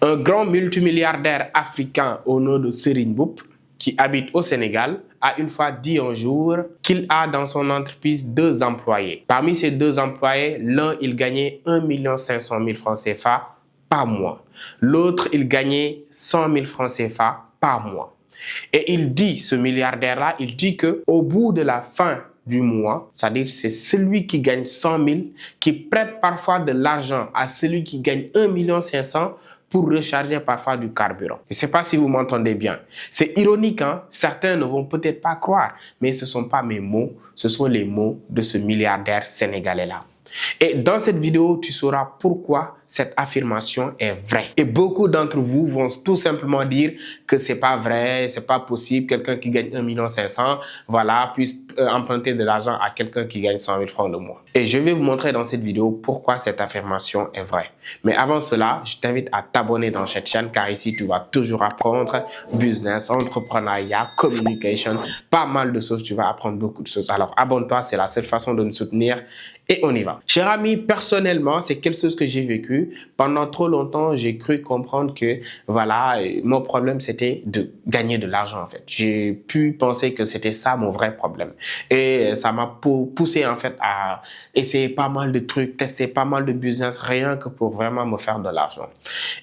Un grand multimilliardaire africain au nom de Serigne Mboup, qui habite au Sénégal, a une fois dit un jour qu'il a dans son entreprise 2 employés. Parmi ces 2 employés, l'un, il gagnait 1 500 000 francs CFA par mois. L'autre, il gagnait 100 000 francs CFA par mois. Et il dit, ce milliardaire-là, il dit qu'au bout de la fin du mois, c'est-à-dire c'est celui qui gagne 100 000 qui prête parfois de l'argent à celui qui gagne 1 500 000 pour recharger parfois du carburant. Je ne sais pas si vous m'entendez bien. C'est ironique, hein? Certains ne vont peut-être pas croire, mais ce ne sont pas mes mots, ce sont les mots de ce milliardaire sénégalais-là. Et dans cette vidéo, tu sauras pourquoi cette affirmation est vraie. Et beaucoup d'entre vous vont tout simplement dire que c'est pas vrai, c'est pas possible, quelqu'un qui gagne 1 500 000, voilà, puisse emprunter de l'argent à quelqu'un qui gagne 100 000 francs le mois. Et je vais vous montrer dans cette vidéo pourquoi cette affirmation est vraie. Mais avant cela, je t'invite à t'abonner dans cette chaîne car ici, tu vas toujours apprendre business, entrepreneuriat, communication, pas mal de choses, tu vas apprendre beaucoup de choses. Alors abonne-toi, c'est la seule façon de nous soutenir et on y va. Cher ami, personnellement, c'est quelque chose que j'ai vécu. Pendant trop longtemps, j'ai cru comprendre que, voilà, mon problème, c'était de gagner de l'argent, en fait. J'ai pu penser que c'était ça mon vrai problème. Et ça m'a poussé, en fait, à essayer pas mal de trucs, tester pas mal de business, rien que pour vraiment me faire de l'argent.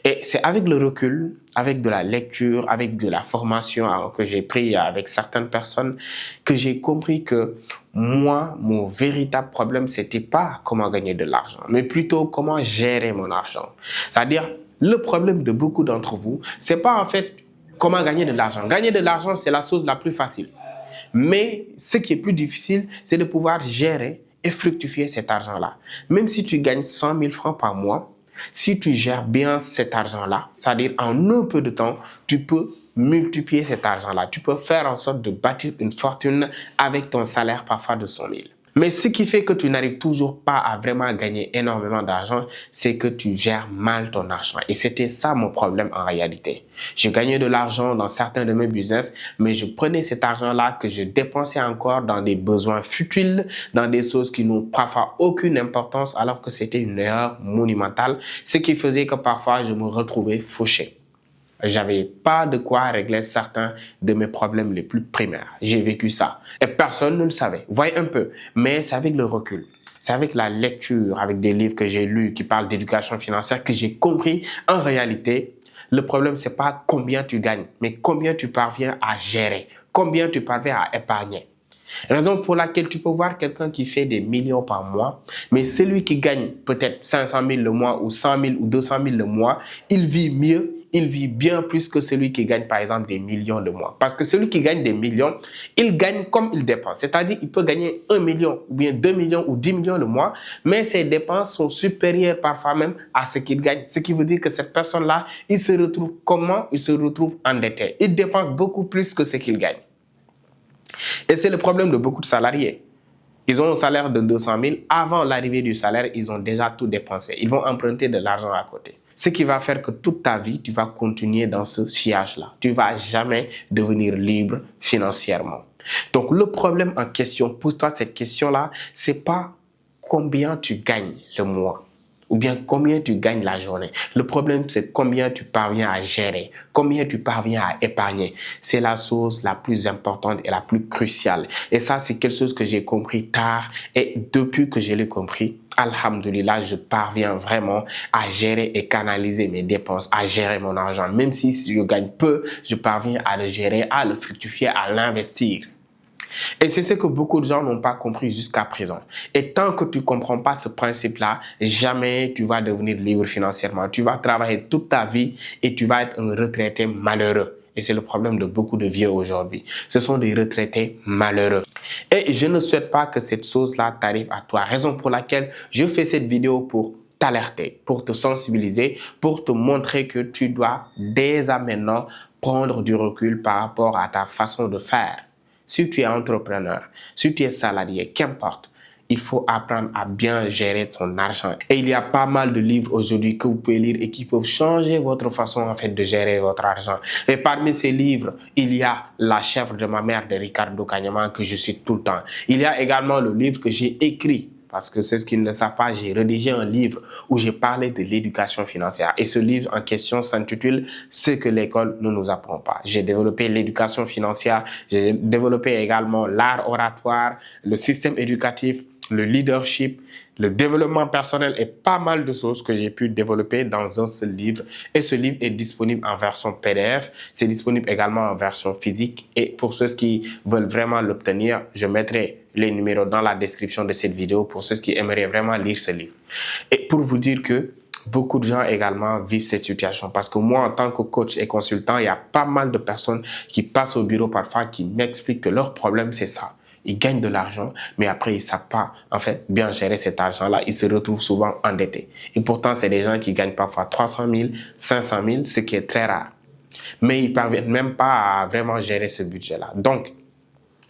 Et c'est avec le recul, avec de la lecture, avec de la formation que j'ai pris avec certaines personnes, que j'ai compris que moi, mon véritable problème, c'était pas comment gagner de l'argent, mais plutôt comment gérer mon argent. C'est-à-dire, le problème de beaucoup d'entre vous, c'est pas en fait comment gagner de l'argent. Gagner de l'argent, c'est la chose la plus facile. Mais ce qui est plus difficile, c'est de pouvoir gérer et fructifier cet argent-là. Même si tu gagnes 100 000 francs par mois, si tu gères bien cet argent-là, c'est-à-dire en un peu de temps, tu peux multiplier cet argent-là. Tu peux faire en sorte de bâtir une fortune avec ton salaire parfois de 100 000. Mais ce qui fait que tu n'arrives toujours pas à vraiment gagner énormément d'argent, c'est que tu gères mal ton argent. Et c'était ça mon problème en réalité. Je gagnais de l'argent dans certains de mes business, mais je prenais cet argent-là que je dépensais encore dans des besoins futiles, dans des choses qui n'ont parfois aucune importance, alors que c'était une erreur monumentale, ce qui faisait que parfois je me retrouvais fauché. J'avais pas de quoi régler certains de mes problèmes les plus primaires. J'ai vécu ça. Et personne ne le savait. Voyez un peu. Mais c'est avec le recul. C'est avec la lecture, avec des livres que j'ai lus qui parlent d'éducation financière que j'ai compris en réalité, le problème c'est pas combien tu gagnes, mais combien tu parviens à gérer, combien tu parviens à épargner. Raison pour laquelle tu peux voir quelqu'un qui fait des millions par mois, mais celui qui gagne peut-être 500 000 le mois ou 100 000 ou 200 000 le mois, il vit mieux, il vit bien plus que celui qui gagne par exemple des millions le mois. Parce que celui qui gagne des millions, il gagne comme il dépense. C'est-à-dire il peut gagner 1 million ou bien 2 millions ou 10 millions le mois, mais ses dépenses sont supérieures parfois même à ce qu'il gagne. Ce qui veut dire que cette personne-là, il se retrouve comment? Il se retrouve endetté. Il dépense beaucoup plus que ce qu'il gagne. Et c'est le problème de beaucoup de salariés. Ils ont un salaire de 200 000. Avant l'arrivée du salaire, ils ont déjà tout dépensé. Ils vont emprunter de l'argent à côté. Ce qui va faire que toute ta vie, tu vas continuer dans ce sillage-là. Tu ne vas jamais devenir libre financièrement. Donc, le problème en question, pose-toi cette question-là, ce n'est pas combien tu gagnes le mois ou bien combien tu gagnes la journée. Le problème, c'est combien tu parviens à gérer, combien tu parviens à épargner. C'est la chose la plus importante et la plus cruciale. Et ça, c'est quelque chose que j'ai compris tard. Et depuis que je l'ai compris, alhamdoulilah, je parviens vraiment à gérer et canaliser mes dépenses, à gérer mon argent. Même si je gagne peu, je parviens à le gérer, à le fructifier, à l'investir. Et c'est ce que beaucoup de gens n'ont pas compris jusqu'à présent. Et tant que tu ne comprends pas ce principe-là, jamais tu vas devenir libre financièrement. Tu vas travailler toute ta vie et tu vas être un retraité malheureux. Et c'est le problème de beaucoup de vieux aujourd'hui. Ce sont des retraités malheureux. Et je ne souhaite pas que cette chose-là t'arrive à toi. Raison pour laquelle je fais cette vidéo pour t'alerter, pour te sensibiliser, pour te montrer que tu dois dès à maintenant prendre du recul par rapport à ta façon de faire. Si tu es entrepreneur, si tu es salarié, qu'importe, il faut apprendre à bien gérer ton argent. Et il y a pas mal de livres aujourd'hui que vous pouvez lire et qui peuvent changer votre façon en fait de gérer votre argent. Et parmi ces livres, il y a La chèvre de ma mère de Ricardo Kahneman que je cite tout le temps. Il y a également le livre que j'ai écrit parce que c'est ce qu'ils ne savent pas, j'ai rédigé un livre où j'ai parlé de l'éducation financière. Et ce livre en question s'intitule « Ce que l'école ne nous apprend pas ». J'ai développé l'éducation financière, j'ai développé également l'art oratoire, le système éducatif, le leadership, le développement personnel et pas mal de choses que j'ai pu développer dans un seul livre. Et ce livre est disponible en version PDF. C'est disponible également en version physique. Et pour ceux qui veulent vraiment l'obtenir, je mettrai les numéros dans la description de cette vidéo pour ceux qui aimeraient vraiment lire ce livre. Et pour vous dire que beaucoup de gens également vivent cette situation parce que moi, en tant que coach et consultant, il y a pas mal de personnes qui passent au bureau parfois qui m'expliquent que leur problème, c'est ça. Ils gagnent de l'argent, mais après, ils ne savent pas, en fait, bien gérer cet argent-là. Ils se retrouvent souvent endettés. Et pourtant, c'est des gens qui gagnent parfois 300 000, 500 000, ce qui est très rare. Mais ils ne parviennent même pas à vraiment gérer ce budget-là. Donc,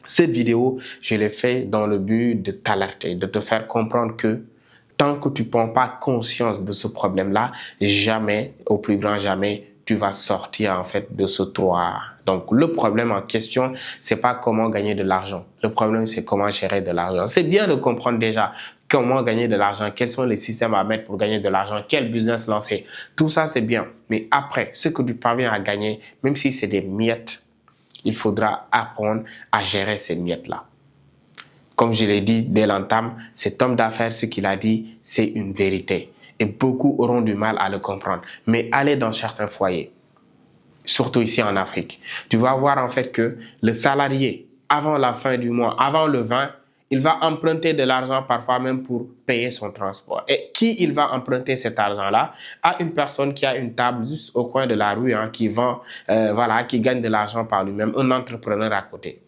cette vidéo, je l'ai fait dans le but de t'alerter, de te faire comprendre que tant que tu ne prends pas conscience de ce problème-là, jamais, au plus grand jamais, tu vas sortir en fait de ce trou. Donc, le problème en question, c'est pas comment gagner de l'argent. Le problème, c'est comment gérer de l'argent. C'est bien de comprendre déjà comment gagner de l'argent, quels sont les systèmes à mettre pour gagner de l'argent, quel business lancer. Tout ça, c'est bien. Mais après, ce que tu parviens à gagner, même si c'est des miettes, il faudra apprendre à gérer ces miettes-là. Comme je l'ai dit dès l'entame, cet homme d'affaires, ce qu'il a dit, c'est une vérité. Et beaucoup auront du mal à le comprendre. Mais allez dans certains foyers, surtout ici en Afrique, tu vas voir en fait que le salarié, avant la fin du mois, avant le 20, il va emprunter de l'argent parfois même pour payer son transport. Et qui il va emprunter cet argent-là? À une personne qui a une table juste au coin de la rue, qui vend, qui gagne de l'argent par lui-même, un entrepreneur à côté.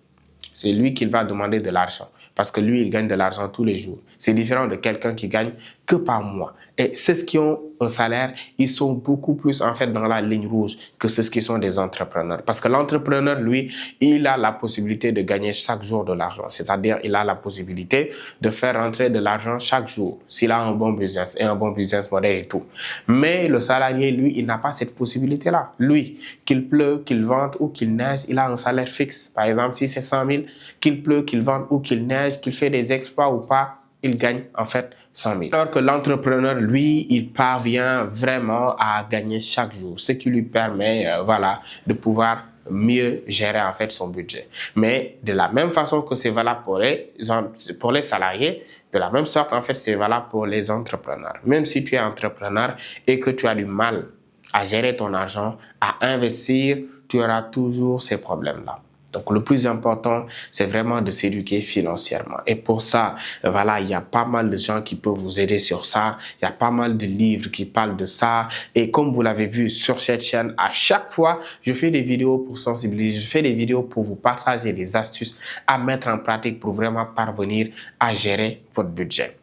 C'est lui qu'il va demander de l'argent parce que lui, il gagne de l'argent tous les jours. C'est différent de quelqu'un qui gagne que par mois. Et ceux qui ont un salaire, ils sont beaucoup plus en fait dans la ligne rouge que ceux qui sont des entrepreneurs. Parce que l'entrepreneur, lui, il a la possibilité de gagner chaque jour de l'argent. C'est-à-dire, il a la possibilité de faire rentrer de l'argent chaque jour s'il a un bon business et un bon business model et tout. Mais le salarié, lui, il n'a pas cette possibilité-là. Lui, qu'il pleuve, qu'il vente ou qu'il neige, il a un salaire fixe. Par exemple, si c'est 100 000, qu'il pleuve, qu'il vente ou qu'il neige, qu'il fait des exploits ou pas, il gagne en fait 100 000. Alors que l'entrepreneur, lui, il parvient vraiment à gagner chaque jour, ce qui lui permet de pouvoir mieux gérer en fait son budget. Mais de la même façon que c'est valable pour les salariés, de la même sorte en fait c'est valable pour les entrepreneurs. Même si tu es entrepreneur et que tu as du mal à gérer ton argent, à investir, tu auras toujours ces problèmes-là. Donc, le plus important, c'est vraiment de s'éduquer financièrement. Et pour ça, il y a pas mal de gens qui peuvent vous aider sur ça. Il y a pas mal de livres qui parlent de ça. Et comme vous l'avez vu sur cette chaîne, à chaque fois, je fais des vidéos pour sensibiliser. Je fais des vidéos pour vous partager des astuces à mettre en pratique pour vraiment parvenir à gérer votre budget.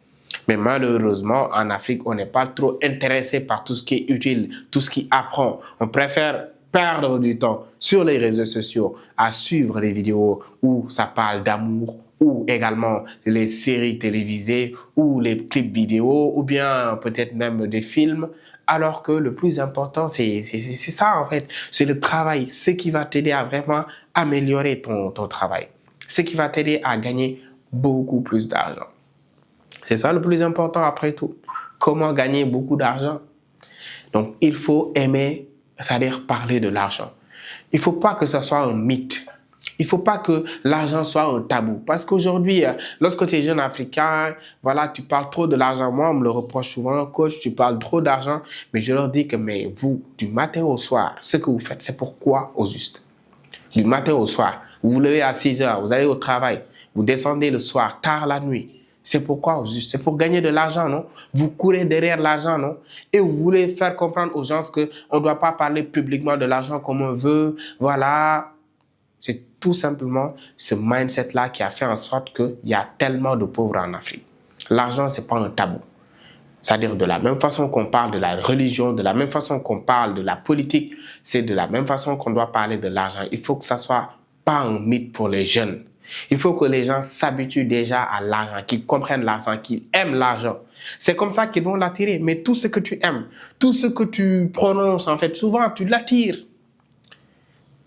Mais malheureusement, en Afrique, on n'est pas trop intéressé par tout ce qui est utile, tout ce qui apprend. On préfère perdre du temps sur les réseaux sociaux à suivre les vidéos où ça parle d'amour ou également les séries télévisées ou les clips vidéo ou bien peut-être même des films. Alors que le plus important, c'est ça en fait, c'est le travail, ce qui va t'aider à vraiment améliorer ton travail, ce qui va t'aider à gagner beaucoup plus d'argent. C'est ça le plus important après tout. Comment gagner beaucoup d'argent? Donc, il faut aimer, c'est-à-dire parler de l'argent. Il ne faut pas que ce soit un mythe. Il ne faut pas que l'argent soit un tabou. Parce qu'aujourd'hui, lorsque tu es jeune Africain, tu parles trop de l'argent. Moi, on me le reproche souvent. Coach, tu parles trop d'argent. Mais je leur dis que vous, du matin au soir, ce que vous faites, c'est pourquoi au juste? Du matin au soir, vous vous levez à 6 heures, vous allez au travail, vous descendez le soir, tard la nuit. C'est pourquoi au juste? C'est pour gagner de l'argent, non? Vous courez derrière l'argent, non? Et vous voulez faire comprendre aux gens qu'on ne doit pas parler publiquement de l'argent comme on veut. Voilà. C'est tout simplement ce mindset-là qui a fait en sorte qu'il y a tellement de pauvres en Afrique. L'argent, ce n'est pas un tabou. C'est-à-dire de la même façon qu'on parle de la religion, de la même façon qu'on parle de la politique, c'est de la même façon qu'on doit parler de l'argent. Il faut que ça soit pas un mythe pour les jeunes. Il faut que les gens s'habituent déjà à l'argent, qu'ils comprennent l'argent, qu'ils aiment l'argent. C'est comme ça qu'ils vont l'attirer. Mais tout ce que tu aimes, tout ce que tu prononces, en fait, souvent tu l'attires.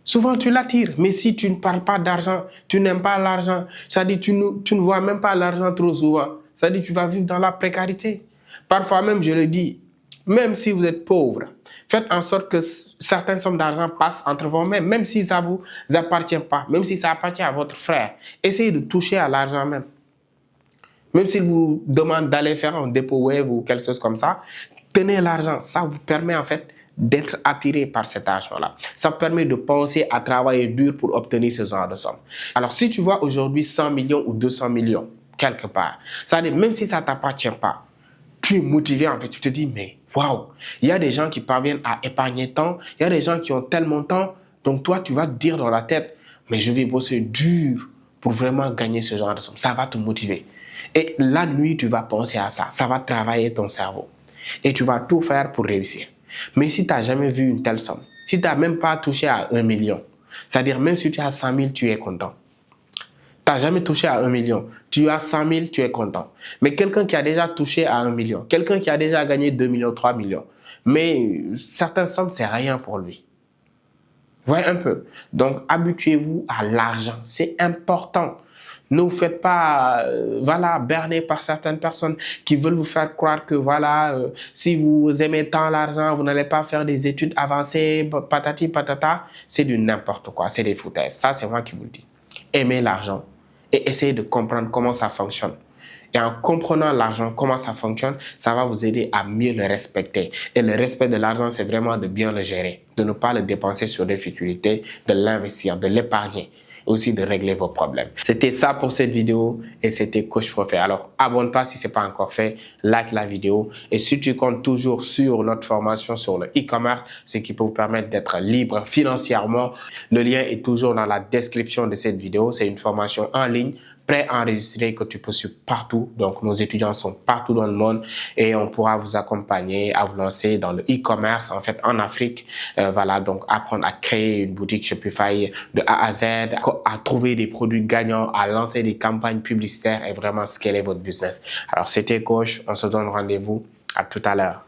Souvent tu l'attires. Mais si tu ne parles pas d'argent, tu n'aimes pas l'argent, c'est-à-dire tu ne vois même pas l'argent trop souvent, Ça dit, tu vas vivre dans la précarité. Parfois même, je le dis, même si vous êtes pauvre, faites en sorte que certaines sommes d'argent passent entre vos mains, même si ça ne vous appartient pas, même si ça appartient à votre frère. Essayez de toucher à l'argent même. Même s'il vous demande d'aller faire un dépôt web ou quelque chose comme ça, tenez l'argent. Ça vous permet en fait d'être attiré par cet argent-là. Ça vous permet de penser à travailler dur pour obtenir ce genre de somme. Alors, si tu vois aujourd'hui 100 millions ou 200 millions, quelque part, ça veut dire, même si ça ne t'appartient pas, tu es motivé en fait. Tu te dis, mais waouh, il y a des gens qui parviennent à épargner tant, il y a des gens qui ont tellement tant. Donc, toi, tu vas te dire dans la tête, mais je vais bosser dur pour vraiment gagner ce genre de somme. Ça va te motiver. Et la nuit, tu vas penser à ça. Ça va travailler ton cerveau. Et tu vas tout faire pour réussir. Mais si tu n'as jamais vu une telle somme, si tu n'as même pas touché à 1 million, c'est-à-dire même si tu as 100 000, tu es content. Tu n'as jamais touché à 1 million. Tu as 100 000, tu es content. Mais quelqu'un qui a déjà touché à 1 million, quelqu'un qui a déjà gagné 2 millions, 3 millions, mais certaines sommes, c'est rien pour lui. Voyez un peu. Donc, habituez-vous à l'argent. C'est important. Ne vous faites pas berner par certaines personnes qui veulent vous faire croire que si vous aimez tant l'argent, vous n'allez pas faire des études avancées, patati patata. C'est du n'importe quoi, c'est des foutaises. Ça, c'est moi qui vous le dis. Aimez l'argent et essayez de comprendre comment ça fonctionne. Et en comprenant l'argent, comment ça fonctionne, ça va vous aider à mieux le respecter. Et le respect de l'argent, c'est vraiment de bien le gérer, de ne pas le dépenser sur des futilités, de l'investir, de l'épargner, aussi de régler vos problèmes. C'était ça pour cette vidéo et c'était Coach Profet. Alors, abonne-toi si ce n'est pas encore fait, like la vidéo et si tu comptes toujours sur notre formation sur le e-commerce, ce qui peut vous permettre d'être libre financièrement, le lien est toujours dans la description de cette vidéo. C'est une formation en ligne pré-enregistré que tu peux suivre partout. Donc, nos étudiants sont partout dans le monde et on pourra vous accompagner à vous lancer dans le e-commerce, en fait, en Afrique. Donc, apprendre à créer une boutique Shopify de A à Z, à trouver des produits gagnants, à lancer des campagnes publicitaires et vraiment scaler votre business. Alors, c'était Coach. On se donne rendez-vous. À tout à l'heure.